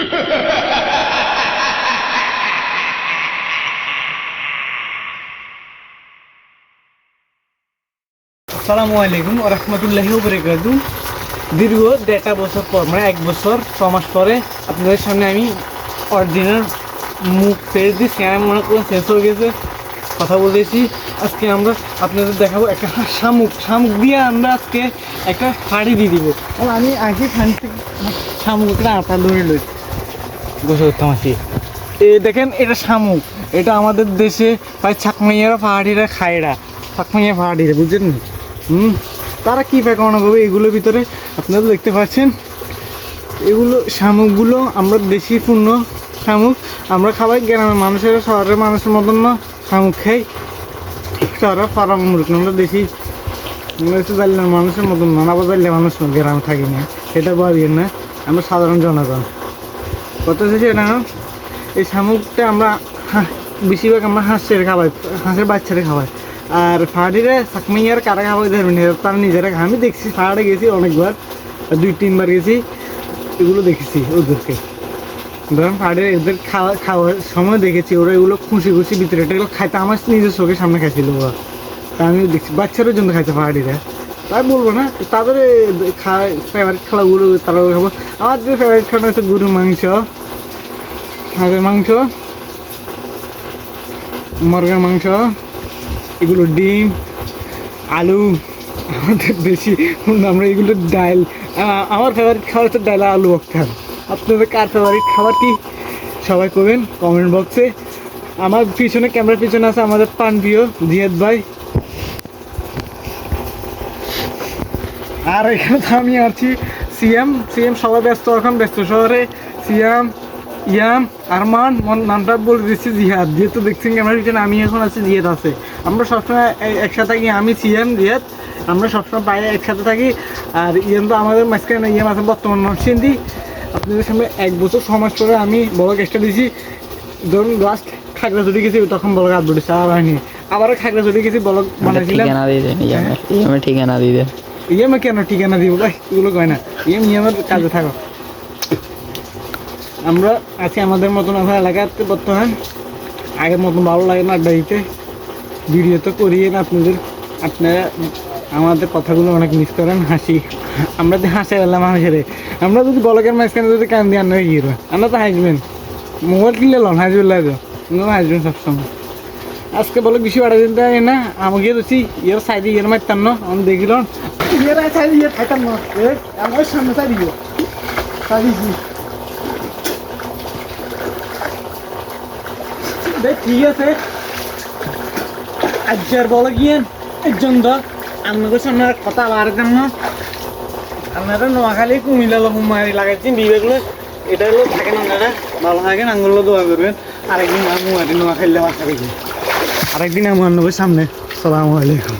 আসসালামু আলাইকুম ওয়া রাহমাতুল্লাহি ওয়া বারাকাতুহু। দীর্ঘ 1.5 বছর পর, মানে 1 বছর 6 মাস পরে আপনাদের সামনে আমি অরিজিনাল মুখ ফেস দিচ্ছি। আমি মনে করেন শেষ হয়ে গেছে, কথা বলেছি। আজকে আমরা আপনাদের দেখাবো একটা শামুক দিয়ে আমরা আজকে একটা ফাড়ি দিয়ে দিব। আমি আগে খান থেকে শামুকটা আটা ধরে লই বসে করতাম আছি। দেখেন এটা শামুক, এটা আমাদের দেশে প্রায় ছাকমাইয়ারা পাহাড়িরা খায়রা, ছাকমাইয়া পাহাড়িরা, বুঝছেন না? তারা কী প্যাকানো করবে এগুলোর ভিতরে আপনারা দেখতে পাচ্ছেন। এগুলো শামুকগুলো আমরা দেশি পূর্ণ শামুক আমরা খাবাই। গ্রামের মানুষেরা শহরের মানুষের মতন না শামুক খাই। শহরের ফার্ম মুরগি আমরা দেশি জানলার মানুষের মতন না, আবার জানলে মানুষ গ্রামে থাকি না, সেটা পারবেন না। আমরা সাধারণ জনগণ কত হচ্ছে এটা। এই শামুকটা আমরা বেশিরভাগ আমরা হাঁসের খাওয়াই, হাঁসের বাচ্চারা খাওয়াই। আর পাহাড়িরা চাকমাইয়ার কারা খাওয়াই ধরবেন, তারা নিজেরা খায়। আমি দেখছি, পাহাড়ে গেছি অনেকবার, 2-3 বার গেছি, এগুলো দেখেছি ওদেরকে। ধরেন পাহাড়ে এদের খাওয়ার সময় দেখেছি ওরা এগুলো খুশি ভিতরে এগুলো খাইতে, আমার নিজের চোখের সামনে খাইছিল ওরা। তা আমি দেখছি বাচ্চাদের জন্য খাইছে পাহাড়িরা, তাই বলবো না। তাদের ফেভারিট খেলাগুলো তারা খাবো। আমার যে ফেভারিট খাওয়া হচ্ছে গরুর মাংস, হাঁসের মাংস, মুরগির মাংস, এগুলো ডিম, আলু। আমাদের বেশি আমরা এগুলো ডাল, আমার ফেভারিট খাবার হচ্ছে ডাল আলু ভর্তা। আপনাদের কার ফেভারিট খাবার কি সবাই করবেন কমেন্ট বক্সে। আমার পিছনে, ক্যামেরার পিছনে আছে আমাদের প্রাণপ্রিয় জিয়াদ ভাই। আর এখানে তো আমি আছি সিএম। সবাই ব্যস্ত, এখন ব্যস্ত শহরে। সিএম, ইয়াম, আরমান, নামটা বলে দিচ্ছি জিহাদ, যেহেতু দেখছেন ক্যামেরার পিছনে আমি এখন আছি, জিহাদ আছে। আমরা সবসময় একসাথে থাকি, আমি সিএম, জিহাদ, আমরা সবসময় বাইরে একসাথে থাকি। আর ইয়াম তো আমাদের মাঝখানে, ইয়াম আছে বর্তমান নরসিংদী। আপনাদের সামনে 1 বছর 6 মাস পরে আমি বড় কেসটা দিয়েছি। ধরুন লাস্ট খাগড়াছড়ি গেছি, তখন বড় হাত ধরেছে আর হয়নি। আবারও খাগড়াছড়ি গেছি, বড় বানাইছিলাম। ঠিকানা দিয়ে দেন। ইয়ামে কেন ঠিকানা দিব ভাই, এগুলো কয় না। ইয়ামের কাজে থাকো। আমরা আছি আমাদের মতন আমার এলাকাতে বর্তমান। আগের মতন ভালো লাগে না আড্ডা দিতে, ভিডিও তো করিয়ে না আপনাদের। আপনারা আমাদের কথাগুলো অনেক মিস করেন, হাসি। আমরা তো হাসে গেলাম মানুষের। আমরা যদি বলকের মাঝখানে যদি কান দিয়ে আনবে কি করবে, আমরা তো হাসবেন। মোবাইল কিনলে লন হাসবেন লাগে, হাসবেন সবসময়। আজকে বলো বেশি বাড়া দিন না আমাকে রুচি ইয়ের সাইডে ইয়ের মারতাম না, আমি দেখিলাম ইয়ের সাইডে ইয়ে খাইতাম না, আমার সামনে সাইড দিয়ে সাইডি। ঠিক আছে, আজকের বলো গিয়ে একজন তো আপনাদের সামনে কথা আবার জন্য আপনারা নোয়াখালী কুমিল্লা মারি লাগাইছেন বিবেকগুলো। এটা হলো থাকেন, আপনারা ভালো থাকেন, আঙুলগুলো দোয়া করবেন। আরেকদিন নোয়াখালী বাসা রেখে আরেকদিন আমার নবীর সামনে। আসসালামু আলাইকুম।